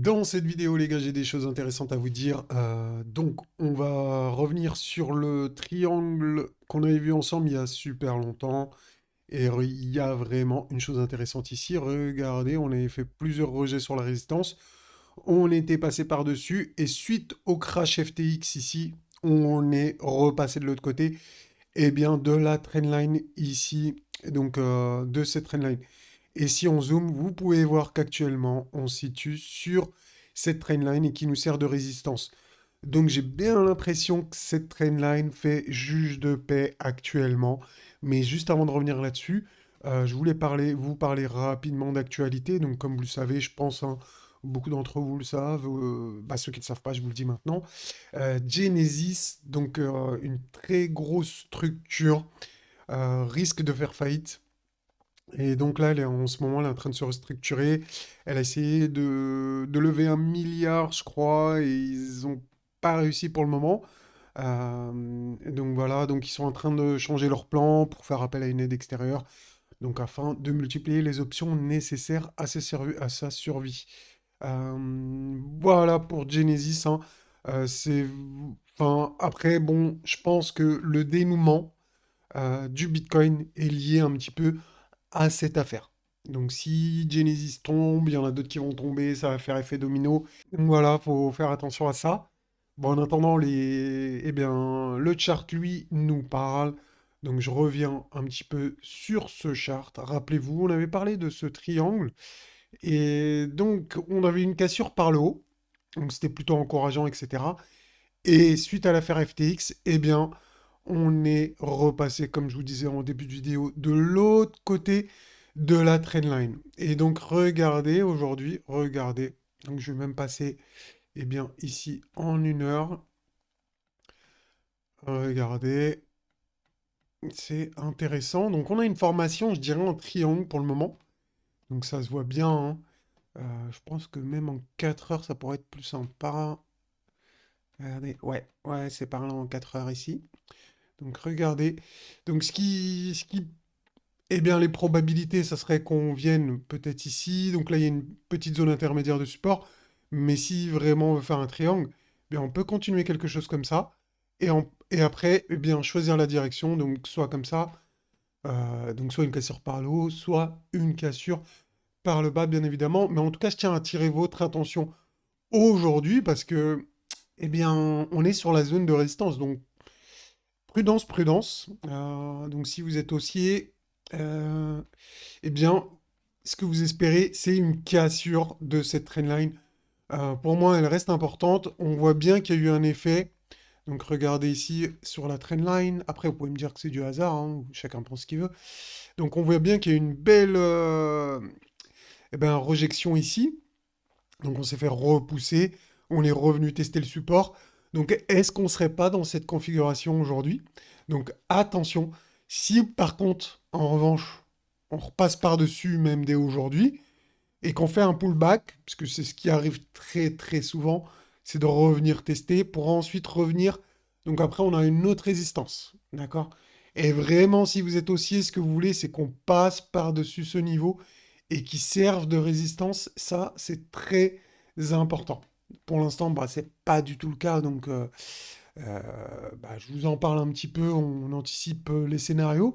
Dans cette vidéo, les gars, j'ai des choses intéressantes à vous dire. Donc, on va revenir sur le triangle qu'on avait vu ensemble il y a super longtemps. Et il y a vraiment une chose intéressante ici. Regardez, on avait fait plusieurs rejets sur la résistance. On était passé par-dessus. Et suite au crash FTX ici, on est repassé de l'autre côté. Et bien, de la trendline ici, donc de cette trendline. Et si on zoome, vous pouvez voir qu'actuellement, on se situe sur cette trendline et qui nous sert de résistance. Donc j'ai bien l'impression que cette trendline fait juge de paix actuellement. Mais juste avant de revenir là-dessus, je voulais vous parler rapidement d'actualité. Donc comme vous le savez, je pense, hein, beaucoup d'entre vous le savent. Ceux qui ne le savent pas, je vous le dis maintenant. Genesis, donc une très grosse structure, risque de faire faillite. Et donc là, en ce moment, elle est en train de se restructurer. Elle a essayé de lever 1 milliard, je crois, et ils n'ont pas réussi pour le moment. Donc voilà, donc ils sont en train de changer leur plan pour faire appel à une aide extérieure, donc afin de multiplier les options nécessaires à sa survie. Voilà pour Genesis, hein. Enfin, après, bon, je pense que le dénouement du Bitcoin est lié un petit peu à cette affaire. Donc si Genesis tombe, il y en a d'autres qui vont tomber, ça va faire effet domino. Donc voilà, faut faire attention à ça. Bon, en attendant, eh bien, le chart, lui, nous parle. Donc je reviens un petit peu sur ce chart. Rappelez-vous, on avait parlé de ce triangle. Et donc, on avait une cassure par le haut. Donc c'était plutôt encourageant, etc. Et suite à l'affaire FTX, eh bien, on est repassé, comme je vous disais en début de vidéo, de l'autre côté de la trendline. Et donc, regardez aujourd'hui, regardez. Donc, je vais même passer, eh bien, ici en 1 heure. Regardez, c'est intéressant. Donc, on a une formation, je dirais, en triangle pour le moment. Donc, ça se voit bien, hein. Je pense que même en 4 heures, ça pourrait être plus sympa. Regardez, ouais, ouais, c'est par là en 4 heures ici. Donc, regardez. Donc, eh bien, les probabilités, ça serait qu'on vienne peut-être ici. Donc là, il y a une petite zone intermédiaire de support. Mais si vraiment on veut faire un triangle, eh bien, on peut continuer quelque chose comme ça. Et après, eh bien, choisir la direction. Donc, soit comme ça. Donc, soit une cassure par le haut, soit une cassure par le bas, bien évidemment. Mais en tout cas, je tiens à attirer votre attention aujourd'hui parce que, eh bien, on est sur la zone de résistance. Donc, prudence, prudence. Donc, si vous êtes haussier, euh, eh bien, ce que vous espérez, c'est une cassure de cette trendline. Pour moi, elle reste importante. On voit bien qu'il y a eu un effet. Donc, regardez ici sur la trendline. Après, vous pouvez me dire que c'est du hasard, hein, chacun pense ce qu'il veut. Donc, on voit bien qu'il y a une belle rejection ici. Donc, on s'est fait repousser. On est revenu tester le support. Donc, est-ce qu'on ne serait pas dans cette configuration aujourd'hui? Donc, attention. Si par contre, en revanche, on repasse par-dessus même dès aujourd'hui, et qu'on fait un pullback, parce que c'est ce qui arrive très très souvent, c'est de revenir tester pour ensuite revenir. Donc après, on a une autre résistance. D'accord? Et vraiment, si vous êtes haussier, ce que vous voulez, c'est qu'on passe par-dessus ce niveau et qui serve de résistance. Ça, c'est très important. Pour l'instant, c'est pas du tout le cas. Donc, je vous en parle un petit peu. On anticipe les scénarios.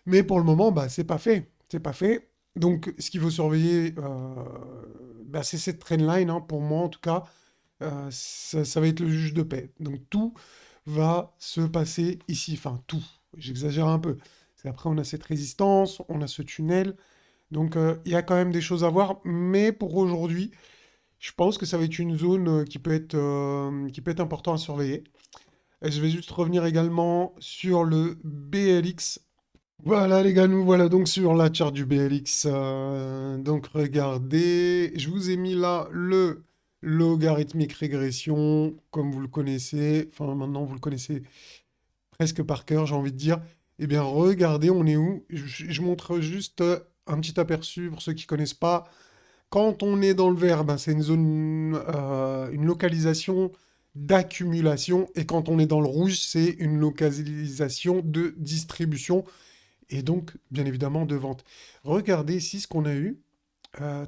Mais pour le moment, c'est pas fait. C'est pas fait. Donc, ce qu'il faut surveiller, c'est cette trendline, hein, pour moi en tout cas. Ça va être le juge de paix. Donc, tout va se passer ici. Enfin, tout. J'exagère un peu. Parce qu'après, on a cette résistance, on a ce tunnel. Donc, il y a quand même des choses à voir. Mais pour aujourd'hui, je pense que ça va être une zone qui peut être important à surveiller. Et je vais juste revenir également sur le BLX. Voilà les gars, nous voilà donc sur la charte du BLX. Donc regardez, je vous ai mis là le logarithmique régression, comme vous le connaissez. Enfin maintenant vous le connaissez presque par cœur, j'ai envie de dire. Eh bien regardez, on est où? Je montre juste un petit aperçu pour ceux qui connaissent pas. Quand on est dans le vert, c'est une localisation d'accumulation. Et quand on est dans le rouge, c'est une localisation de distribution et donc, bien évidemment, de vente. Regardez ici ce qu'on a eu.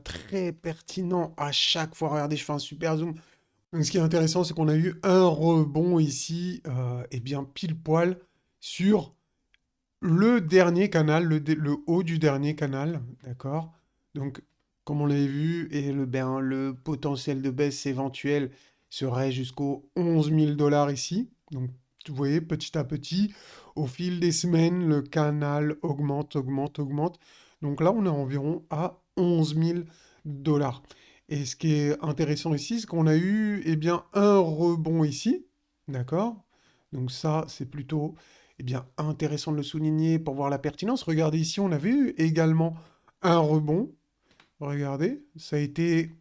très pertinent à chaque fois. Regardez, je fais un super zoom. Donc, ce qui est intéressant, c'est qu'on a eu un rebond ici, et bien pile poil sur le dernier canal, le haut du dernier canal, d'accord? Donc, comme on l'avait vu, et le potentiel de baisse éventuel serait jusqu'aux 11 000 dollars ici. Donc, vous voyez, petit à petit, au fil des semaines, le canal augmente, augmente, augmente. Donc là, on est environ à 11 000 dollars. Et ce qui est intéressant ici, c'est qu'on a eu, eh bien, un rebond ici, d'accord? Donc ça, c'est plutôt eh bien, intéressant de le souligner pour voir la pertinence. Regardez ici, on avait eu également un rebond. Regardez, ça a été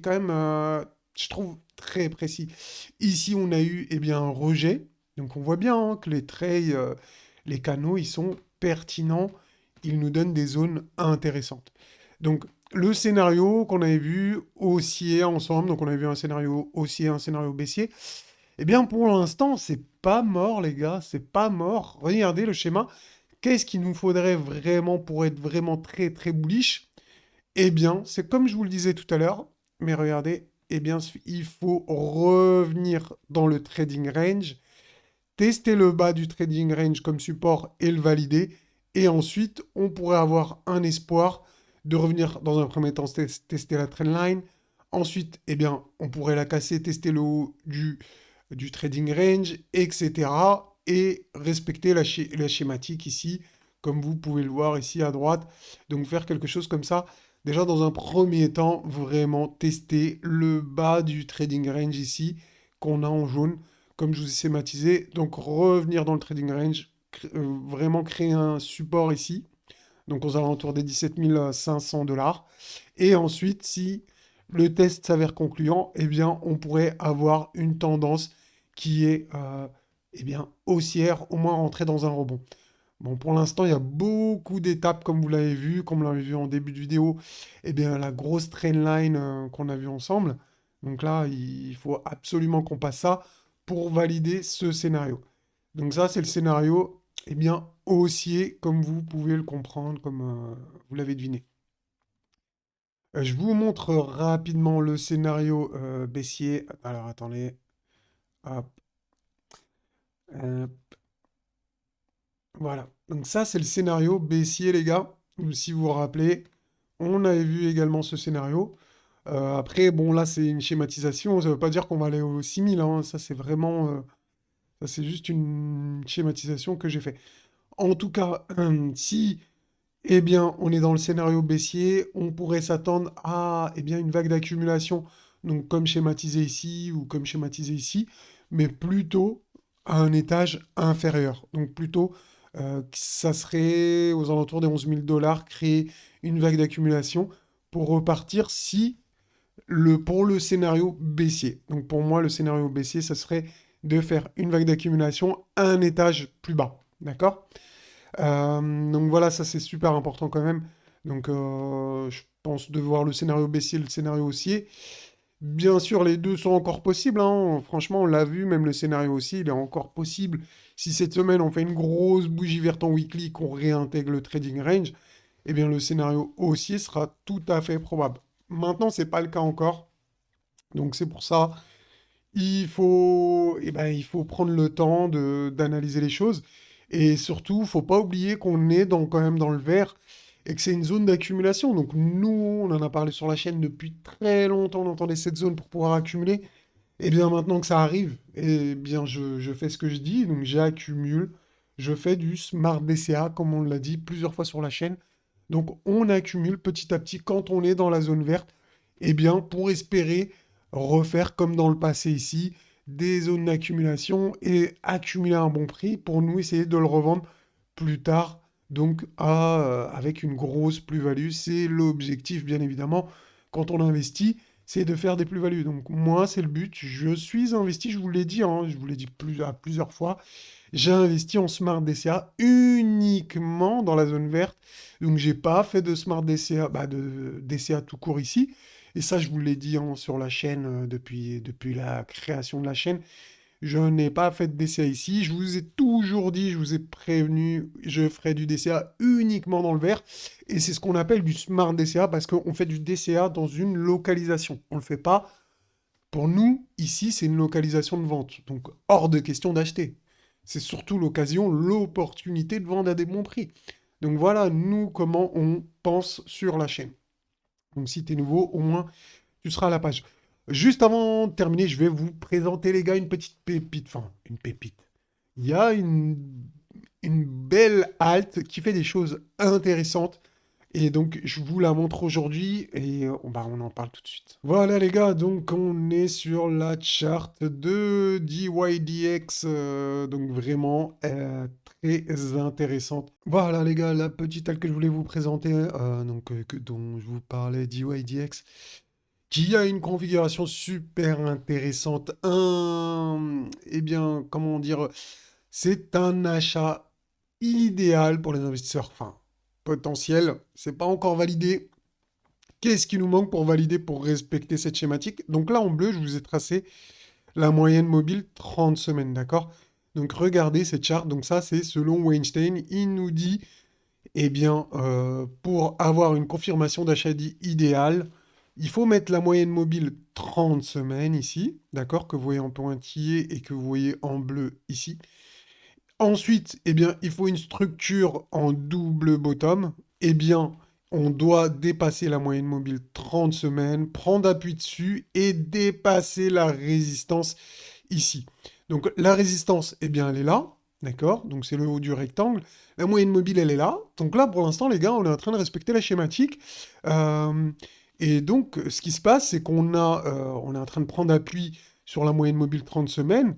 quand même, je trouve, très précis. Ici, on a eu eh bien, un rejet. Donc on voit bien hein, que les trails, les canaux, ils sont pertinents. Ils nous donnent des zones intéressantes. Donc le scénario qu'on avait vu haussier ensemble, donc on avait vu un scénario haussier, un scénario baissier. Eh bien, pour l'instant, c'est pas mort, les gars, c'est pas mort. Regardez le schéma. Qu'est-ce qu'il nous faudrait vraiment pour être vraiment très très bullish? Eh bien, c'est comme je vous le disais tout à l'heure, mais regardez, eh bien, il faut revenir dans le trading range, tester le bas du trading range comme support et le valider, et ensuite, on pourrait avoir un espoir de revenir dans un premier temps tester la trendline. Ensuite, eh bien, on pourrait la casser, tester le haut du trading range, etc. Et respecter la schématique ici, comme vous pouvez le voir ici à droite. Donc faire quelque chose comme ça. Déjà dans un premier temps, vraiment tester le bas du trading range ici, qu'on a en jaune, comme je vous ai schématisé. Donc revenir dans le trading range, vraiment créer un support ici, donc aux alentours des 17 500 dollars. Et ensuite, si le test s'avère concluant, eh bien, on pourrait avoir une tendance qui est eh bien, haussière, au moins rentrer dans un rebond. Bon, pour l'instant, il y a beaucoup d'étapes, comme vous l'avez vu, comme on l'avait vu en début de vidéo, eh bien, la grosse trendline qu'on a vue ensemble. Donc là, il faut absolument qu'on passe ça pour valider ce scénario. Donc ça, c'est le scénario, eh bien, haussier, comme vous pouvez le comprendre, comme vous l'avez deviné. Je vous montre rapidement le scénario baissier. Alors, attendez. Hop, hop, voilà. Donc ça, c'est le scénario baissier, les gars. Si vous vous rappelez, on avait vu également ce scénario. Après, bon, là, c'est une schématisation. Ça ne veut pas dire qu'on va aller au 6000, hein. Ça, c'est vraiment... ça, c'est juste une schématisation que j'ai fait. En tout cas, si eh bien, on est dans le scénario baissier, on pourrait s'attendre à eh bien, une vague d'accumulation, donc comme schématisé ici ou comme schématisé ici, mais plutôt à un étage inférieur. Donc plutôt, ça serait aux alentours des 11 000 dollars, créer une vague d'accumulation pour repartir si pour le scénario baissier. Donc pour moi, le scénario baissier, ça serait de faire une vague d'accumulation à un étage plus bas. D'accord? Donc voilà, ça c'est super important quand même. Donc je pense de voir le scénario baissier et le scénario haussier. Bien sûr, les deux sont encore possibles, hein. Franchement, on l'a vu, même le scénario haussier, il est encore possible. Si cette semaine on fait une grosse bougie verte en weekly, qu'on réintègre le trading range, eh bien le scénario haussier sera tout à fait probable. Maintenant, c'est pas le cas encore. Donc c'est pour ça, il faut prendre le temps d'analyser les choses. Et surtout, il ne faut pas oublier qu'on est quand même dans le vert et que c'est une zone d'accumulation. Donc nous, on en a parlé sur la chaîne depuis très longtemps, on entendait cette zone pour pouvoir accumuler. Et bien maintenant que ça arrive, eh bien je fais ce que je dis, donc j'accumule, je fais du Smart DCA, comme on l'a dit plusieurs fois sur la chaîne. Donc on accumule petit à petit quand on est dans la zone verte, et bien pour espérer refaire comme dans le passé ici, des zones d'accumulation et accumuler un bon prix pour nous essayer de le revendre plus tard, donc avec une grosse plus-value. C'est l'objectif bien évidemment quand on investit, c'est de faire des plus-values. Donc moi, c'est le but. Je suis investi, je vous l'ai dit, hein, je vous l'ai dit à plusieurs fois. J'ai investi en Smart DCA uniquement dans la zone verte. Donc j'ai pas fait de Smart DCA, de DCA tout court ici. Et ça, je vous l'ai dit hein, sur la chaîne depuis la création de la chaîne. Je n'ai pas fait de DCA ici. Je vous ai toujours dit, je vous ai prévenu, je ferai du DCA uniquement dans le vert. Et c'est ce qu'on appelle du smart DCA parce qu'on fait du DCA dans une localisation. On ne le fait pas. Pour nous, ici, c'est une localisation de vente. Donc, hors de question d'acheter. C'est surtout l'occasion, l'opportunité de vendre à des bons prix. Donc voilà, nous, comment on pense sur la chaîne. Donc si tu es nouveau, au moins, tu seras à la page. Juste avant de terminer, je vais vous présenter, les gars, une petite pépite. Enfin, une pépite. Il y a une belle halte qui fait des choses intéressantes. Et donc, je vous la montre aujourd'hui et on en parle tout de suite. Voilà, les gars, donc on est sur la charte de DYDX. Donc, vraiment très intéressante. Voilà, les gars, la petite halte que je voulais vous présenter, dont je vous parlais, DYDX, qui a une configuration super intéressante. Eh bien, comment dire, c'est un achat idéal pour les investisseurs, enfin, potentiels. C'est pas encore validé. Qu'est-ce qui nous manque pour valider, pour respecter cette schématique? Donc là, en bleu, je vous ai tracé la moyenne mobile 30 semaines, d'accord? Donc regardez cette charte. Donc ça, c'est selon Weinstein. Il nous dit, eh bien, pour avoir une confirmation d'achat dit idéale, il faut mettre la moyenne mobile 30 semaines ici, d'accord, que vous voyez en pointillé et que vous voyez en bleu ici. Ensuite, eh bien, il faut une structure en double bottom. Eh bien, on doit dépasser la moyenne mobile 30 semaines, prendre appui dessus et dépasser la résistance ici. Donc la résistance, eh bien, elle est là, d'accord? Donc c'est le haut du rectangle. La moyenne mobile, elle est là. Donc là, pour l'instant, les gars, on est en train de respecter la schématique. Euh, et donc, ce qui se passe, c'est on est en train de prendre appui sur la moyenne mobile 30 semaines.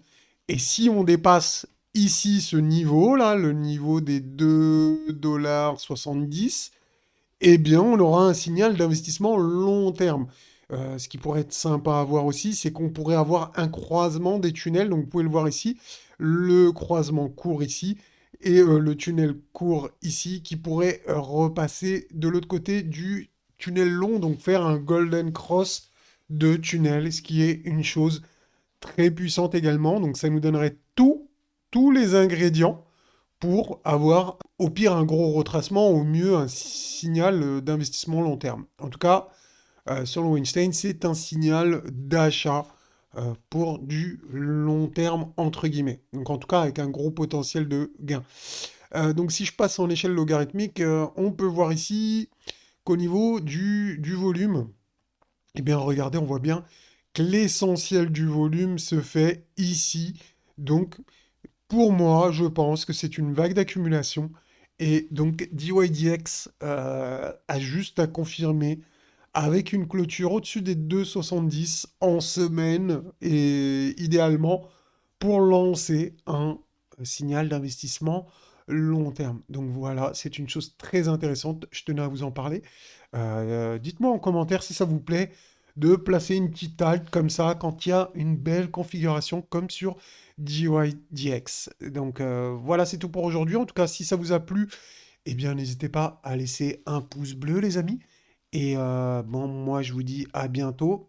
Et si on dépasse ici ce niveau-là, le niveau des 2,70 $, eh bien, on aura un signal d'investissement long terme. Ce qui pourrait être sympa à voir aussi, c'est qu'on pourrait avoir un croisement des tunnels. Donc, vous pouvez le voir ici, le croisement court ici et le tunnel court ici, qui pourrait repasser de l'autre côté du tunnel long, donc faire un golden cross de tunnel, ce qui est une chose très puissante également. Donc, ça nous donnerait tous les ingrédients pour avoir au pire un gros retracement, au mieux un signal d'investissement long terme. En tout cas, selon Weinstein, c'est un signal d'achat pour du long terme, entre guillemets. Donc en tout cas, avec un gros potentiel de gain. Donc si je passe en échelle logarithmique, on peut voir ici qu'au niveau du volume, eh bien regardez, on voit bien que l'essentiel du volume se fait ici. Donc pour moi, je pense que c'est une vague d'accumulation. Et donc, DYDX a juste à confirmer avec une clôture au-dessus des 2,70 en semaine et idéalement pour lancer un signal d'investissement long terme. Donc voilà, c'est une chose très intéressante. Je tenais à vous en parler. Dites-moi en commentaire si ça vous plaît de placer une petite halte comme ça quand il y a une belle configuration comme sur DYDX. Donc voilà, c'est tout pour aujourd'hui. En tout cas, si ça vous a plu, eh bien n'hésitez pas à laisser un pouce bleu, les amis. Et bon, moi je vous dis à bientôt